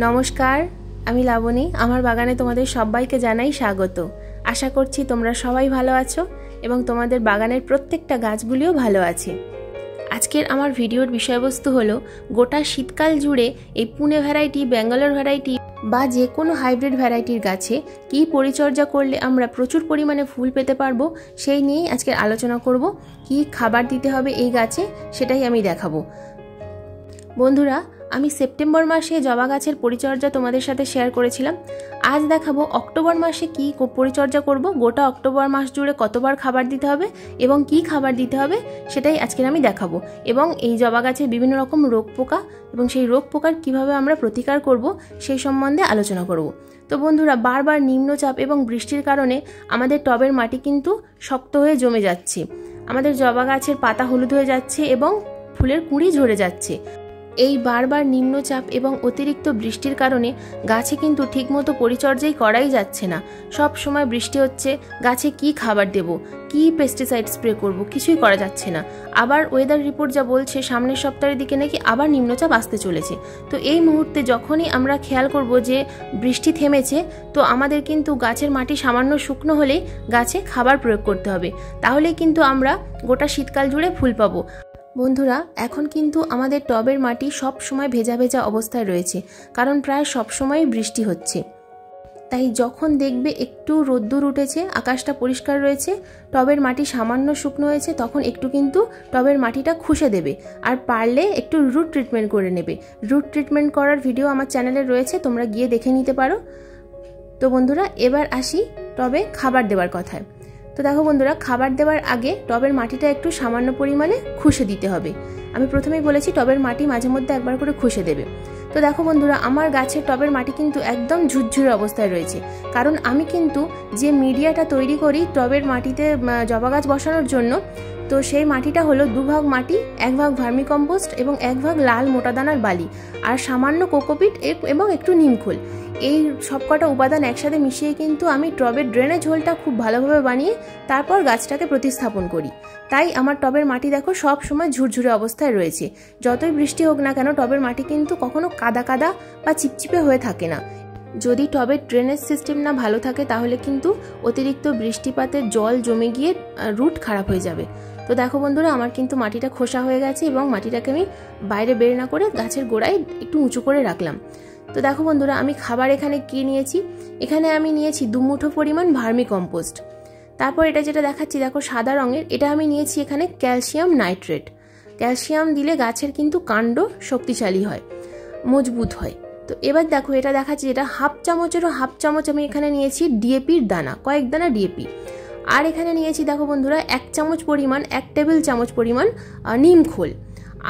নমস্কার, আমি লাবণী। আমার বাগানে তোমাদের সবাইকে জানাই স্বাগত। আশা করছি তোমরা সবাই ভালো আছো এবং তোমাদের বাগানের প্রত্যেকটা গাছগুলিও ভালো আছে। আজকের আমার ভিডিওর বিষয়বস্তু হলো গোটা শীতকাল জুড়ে এই পুনে ভ্যারাইটি, ব্যাঙ্গালোর ভ্যারাইটি বা যে কোনো হাইব্রিড ভ্যারাইটির গাছে কী পরিচর্যা করলে আমরা প্রচুর পরিমাণে ফুল পেতে পারবো সেই নিয়েই আজকের আলোচনা করব। কী খাবার দিতে হবে এই গাছে সেটাই আমি দেখাবো। বন্ধুরা, আমি সেপ্টেম্বর মাসে জবা গাছের পরিচর্যা তোমাদের সাথে শেয়ার করেছিলাম। আজ দেখাবো অক্টোবর মাসে কি পরিচর্যা করব, গোটা অক্টোবর মাস জুড়ে কতবার খাবার দিতে হবে এবং কি খাবার দিতে হবে সেটাই আজকের আমি দেখাবো। এবং এই জবা গাছের বিভিন্ন রকম রোগ পোকা এবং সেই রোগ পোকার কিভাবে আমরা প্রতিকার করব সেই সম্বন্ধে আলোচনা করব। তো বন্ধুরা, বারবার নিম্নচাপ এবং বৃষ্টির কারণে আমাদের টবের মাটি কিন্তু শক্ত হয়ে জমে যাচ্ছে। আমাদের জবা গাছের পাতা হলুদ হয়ে যাচ্ছে এবং ফুলের কুঁড়ি ঝরে যাচ্ছে। এই বারবার নিম্নচাপ এবং অতিরিক্ত বৃষ্টির কারণে গাছে কিন্তু ঠিকমতো পরিচর্যাই করাই যাচ্ছে না। সব সময় বৃষ্টি হচ্ছে, গাছে কি খাবার দেব, কি পেস্টিসাইড স্প্রে করব, কিছুই করা যাচ্ছে না। আবার ওয়েদার রিপোর্ট যা বলছে সামনের সপ্তাহের দিকে নাকি আবার নিম্নচাপ আসতে চলেছে। তো এই মুহূর্তে যখনই আমরা খেয়াল করব যে বৃষ্টি থেমেছে, তো আমাদের কিন্তু গাছের মাটি সামান্য শুকনো হলেই গাছে খাবার প্রয়োগ করতে হবে। তাহলেই কিন্তু আমরা গোটা শীতকাল জুড়ে ফুল পাবো। বন্ধুরা, এখন কিন্তু আমাদের টবের মাটি সব সময় ভেজা ভেজা অবস্থায় রয়েছে, কারণ প্রায় সব সময়ই বৃষ্টি হচ্ছে। তাই যখন দেখবে একটু রোদ্দুর উঠেছে, আকাশটা পরিষ্কার রয়েছে, টবের মাটি সামান্য শুকনো হয়েছে, তখন একটু কিন্তু টবের মাটিটা খুশে দেবে। আর পারলে একটু রুট ট্রিটমেন্ট করে নেবে। রুট ট্রিটমেন্ট করার ভিডিও আমার চ্যানেলে রয়েছে, তোমরা গিয়ে দেখে নিতে পারো। তো বন্ধুরা, এবার আসি টবে খাবার দেওয়ার কথায়। তো দেখো বন্ধুরা, খাবার দেওয়ার আগে টবের মাটিটা একটু সামান্য পরিমাণে খুশে দিতে হবে। আমি প্রথমেই বলেছি টবের মাটি মাঝে মধ্যে একবার করে খুশে দেবে। তো দেখো বন্ধুরা, আমার গাছের টবের মাটি কিন্তু একদম ঝুরঝুরে অবস্থায় রয়েছে, কারণ আমি কিন্তু যে মিডিয়াটা তৈরি করি টবের মাটিতে জবা গাছ বসানোর জন্য, তো সেই মাটিটা হলো 2 ভাগ মাটি, 1 ভাগ ভার্মিকম্পোস্ট এবং 1 ভাগ লাল মোটাদানার বালি আর সামান্য কোকোপিট এবং একটু নিমখোল। এই সবকটা উপাদান একসাথে মিশিয়ে কিন্তু আমি টবের ড্রেনেজ হোলটা খুব ভালোভাবে বানিয়ে তারপর গাছটাকে প্রতিস্থাপন করি। তাই আমার টবের মাটি দেখো সব সময় ঝুরঝুরে অবস্থায় রয়েছে। যতই বৃষ্টি হোক না কেন, টবের মাটি কিন্তু কখনো কাদা কাদা বা চিপচিপে হয়ে থাকে না। যদি টবের ড্রেনেজ সিস্টেম না ভালো থাকে তাহলে কিন্তু অতিরিক্ত বৃষ্টিপাতের জল জমে গিয়ে রুট খারাপ হয়ে যাবে। তো দেখো বন্ধুরা, আমার কিন্তু মাটিটা খোসা হয়ে গেছে এবং মাটিটাকে আমি বাইরে বের না করে গাছের গোড়ায় একটু উঁচু করে রাখলাম। তো দেখো বন্ধুরা, আমি খাবার এখানে কি নিয়েছি, এখানে আমি নিয়েছি 2 মুঠো পরিমাণ ভার্মিকম্পোস্ট। তারপর এটা যেটা দেখাচ্ছি দেখো সাদা রঙের, এটা আমি নিয়েছি এখানে ক্যালসিয়াম নাইট্রেট। ক্যালসিয়াম দিলে গাছের কিন্তু কাণ্ড শক্তিশালী হয়, মজবুত হয়। তো এবার দেখো এটা দেখাচ্ছি, এটা হাফ চামচেরও হাফ চামচ আমি এখানে নিয়েছি ডিএপির দানা, কয়েক দানা ডিএপি। আর এখানে নিয়েছি দেখো বন্ধুরা 1 চামচ পরিমাণ, 1 টেবিল চামচ পরিমাণ নিমখোল।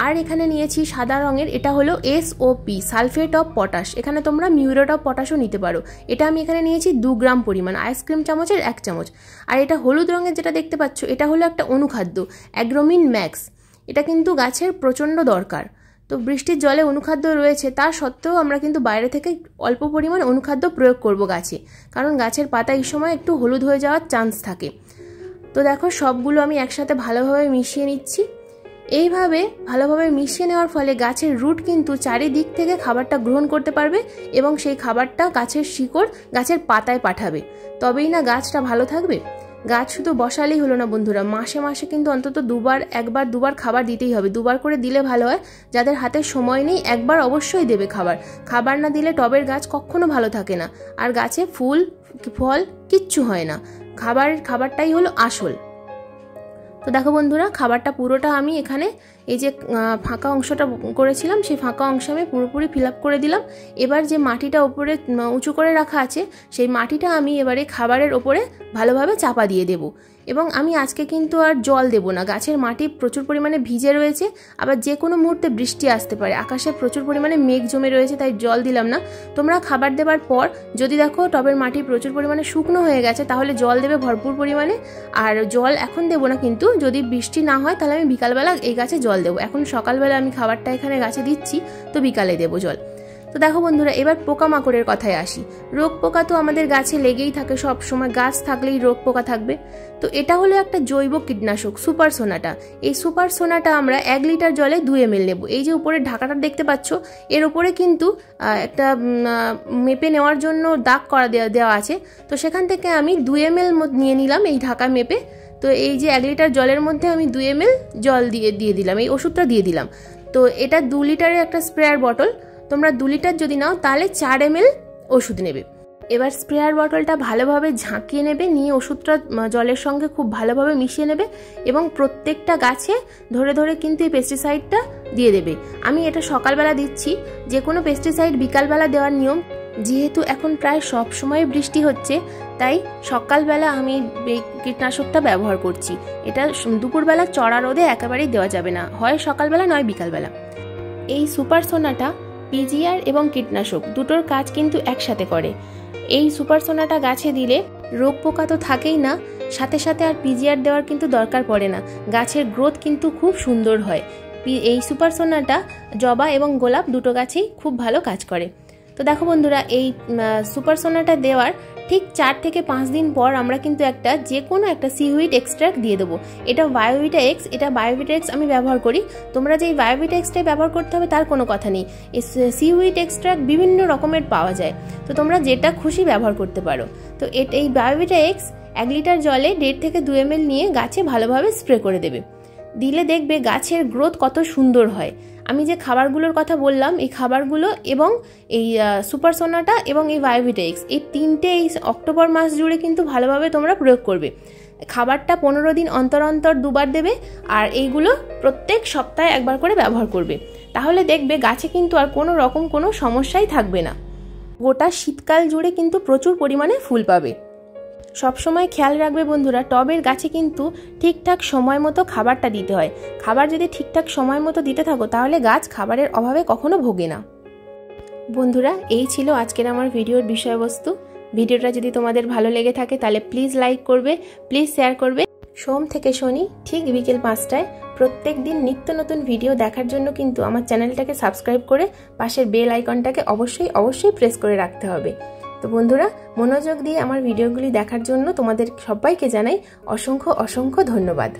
আর এখানে নিয়েছি সাদা রঙের, এটা হলো SOP, সালফেট অফ পটাশ। এখানে তোমরা মিউরেট অফ পটাশও নিতে পারো। এটা আমি এখানে নিয়েছি 2 গ্রাম পরিমাণ, আইসক্রিম চামচের 1 চামচ। আর এটা হলুদ রঙের যেটা দেখতে পাচ্ছ, এটা হলো একটা অনুখাদ্য, অ্যাগ্রোমিন ম্যাক্স। এটা কিন্তু গাছের প্রচণ্ড দরকার। তো বৃষ্টির জলে অনুখাদ্য রয়েছে, তা সত্ত্বেও আমরা কিন্তু বাইরে থেকে অল্প পরিমাণ অনুখাদ্য প্রয়োগ করব গাছে, কারণ গাছের পাতা এই সময় একটু হলুদ হয়ে যাওয়ার চান্স থাকে। তো দেখো সবগুলো আমি একসাথে ভালোভাবে মিশিয়ে নিচ্ছি। এইভাবে ভালোভাবে মিশিয়ে নেওয়ার ফলে গাছের রুট কিন্তু চারিদিক থেকে খাবারটা গ্রহণ করতে পারবে এবং সেই খাবারটা গাছের শিকড় গাছের পাতায় পাঠাবে। তবেই না গাছটা ভালো থাকবে। গাছ শুধু বসালেই হলো না বন্ধুরা, মাসে মাসে কিন্তু অন্তত 1বার 2বার খাবার দিতেই হবে। 2বার করে দিলে ভালো হয়। যাদের হাতে সময় নেই, 1বার অবশ্যই দেবে খাবার। খাবার না দিলে টবের গাছ কখনো ভালো থাকে না, আর গাছে ফুল ফল কিচ্ছু হয় না। খাবারটাই হলো আসল। তো দেখো বন্ধুরা, খাবারটা পুরোটা আমি এখানে এই যে ফাঁকা অংশটা করেছিলাম সেই ফাঁকা অংশ আমি পুরোপুরি ফিল আপ করে দিলাম। এবার যে মাটিটা ওপরে উঁচু করে রাখা আছে, সেই মাটিটা আমি এবারে খাবারের ওপরে ভালোভাবে চাপা দিয়ে দেব। এবং আমি আজকে কিন্তু আর জল দেব না, গাছের মাটি প্রচুর পরিমাণে ভিজে রয়েছে, আবার যে কোনো মুহূর্তে বৃষ্টি আসতে পারে, আকাশে প্রচুর পরিমাণে মেঘ জমে রয়েছে, তাই জল দিলাম না। তোমরা খাবার দেওয়ার পর যদি দেখো টবের মাটি প্রচুর পরিমাণে শুকনো হয়ে গেছে, তাহলে জল দেবে ভরপুর পরিমাণে। আর জল এখন দেবো না, কিন্তু যদি বৃষ্টি না হয় তাহলে আমি বিকালবেলা এই গাছে জল দেবো। এখন সকালবেলা আমি খাবারটা এখানে গাছে দিচ্ছি, তো বিকালে দেবো জল। তো দেখো বন্ধুরা, এবার পোকামাকড়ের কথায় আসি। রোগ পোকা তো আমাদের গাছে লেগেই থাকে, সব সময় গাছ থাকলেই রোগ পোকা থাকবে। তো এটা হলো একটা জৈব কীটনাশক সুপার সোনাটা। এই সুপার সোনাটা আমরা 1 লিটার জলে 2 ml নেব। এই যে উপরে ঢাকাটা দেখতে পাচ্ছ, এর উপরে কিন্তু একটা মেপে নেওয়ার জন্য দাগ করা দেওয়া আছে। তো সেখান থেকে আমি 2 ml নিয়ে নিলাম এই ঢাকা মেপে। তো এই যে 1 লিটার জলের মধ্যে আমি 2 ml জল দিয়ে দিলাম, এই ওষুধটা দিয়ে দিলাম। তো এটা 2 লিটারের একটা স্প্রেয়ার বটল। তোমরা 2 লিটার যদি নাও তাহলে 4 ml ওষুধ নেবে। এবার স্প্রেয়ার বটলটা ভালোভাবে ঝাঁকিয়ে নেবে, নিয়ে ওষুধটা জলের সঙ্গে খুব ভালোভাবে মিশিয়ে নেবে এবং প্রত্যেকটা গাছে ধরে ধরে কিন্তু এই পেস্টিসাইডটা দিয়ে দেবে। আমি এটা সকালবেলা দিচ্ছি, যে কোনো পেস্টিসাইড বিকালবেলা দেওয়ার নিয়ম। যেহেতু এখন প্রায় সব সময় বৃষ্টি হচ্ছে, তাই সকালবেলা আমি এই কীটনাশকটা ব্যবহার করছি। এটা দুপুরবেলা চড়া রোদে একেবারেই দেওয়া যাবে না, হয় সকালবেলা নয় বিকালবেলা। এই সুপার সোনাটা পিজিআর এবং কীটনাশক দুটোর কাজ কিন্তু একসাথে করে। এই সুপার সোনাটা গাছে দিলে রোগ পোকা তো থাকেই না, সাথে সাথে আর পিজিআর দেওয়ার কিন্তু দরকার পড়ে না, গাছের গ্রোথ কিন্তু খুব সুন্দর হয়। এই সুপার সোনাটা জবা এবং গোলাপ দুটো গাছেই খুব ভালো কাজ করে। তো দেখো বন্ধুরা, এই সুপার সোনাটা দেওয়ার ঠিক 4 থেকে 5 দিন পর আমরা কিন্তু যে কোনো একটা সিউইড এক্সট্রাক্ট দিয়ে দেবো। এটা বায়োভিটা এক্স, এটা বায়োভিটা এক্স আমি ব্যবহার করি। তোমরা যে এই বায়োভিটা এক্সটাই ব্যবহার করতে হবে তার কোনো কথা নেই। এই সিউইড এক্সট্রাক্ট বিভিন্ন রকমের পাওয়া যায়, তো তোমরা যেটা খুশি ব্যবহার করতে পারো। তো এই বায়োভিটা এক্স 1 লিটার জলে 1.5 থেকে 2 ml নিয়ে গাছে ভালোভাবে স্প্রে করে দেবে। দিলে দেখবে গাছের গ্রোথ কত সুন্দর হয়। আমি যে খাবারগুলোর কথা বললাম, এই খাবারগুলো এবং এই সুপার সোনাটা এবং এই বায়োভিটা এক্স, এই তিনটে এই অক্টোবর মাস জুড়ে কিন্তু ভালোভাবে তোমরা প্রয়োগ করবে। খাবারটা 15 দিন অন্তর অন্তর 2 বার দেবে, আর এইগুলো প্রত্যেক সপ্তাহে 1 বার করে ব্যবহার করবে। তাহলে দেখবে গাছে কিন্তু আর কোনো রকম কোনো সমস্যাই থাকবে না। গোটা শীতকাল জুড়ে কিন্তু প্রচুর পরিমাণে ফুল পাবে। সবসময় খেয়াল রাখবে বন্ধুরা, টবের গাছে কিন্তু ঠিকঠাক সময় মতো খাবারটা দিতে হয়। খাবার যদি ঠিকঠাক সময় মতো দিতে থাকো তাহলে গাছ খাবারের অভাবে কখনো ভোগে না। বন্ধুরা, এই ছিল আজকের আমার ভিডিওর বিষয়বস্তু। ভিডিওটা যদি তোমাদের ভালো লেগে থাকে তাহলে প্লিজ লাইক করবে, প্লিজ শেয়ার করবে। সোম থেকে শনি ঠিক বিকেল 5টায় প্রত্যেক দিন নিত্য নতুন ভিডিও দেখার জন্য কিন্তু আমার চ্যানেলটাকে সাবস্ক্রাইব করে পাশের বেল আইকনটাকে অবশ্যই প্রেস করে রাখতে হবে। তো বন্ধুরা, মনোযোগ দিয়ে আমার ভিডিওগুলি দেখার জন্য তোমাদের সবাইকে জানাই অসংখ্য ধন্যবাদ।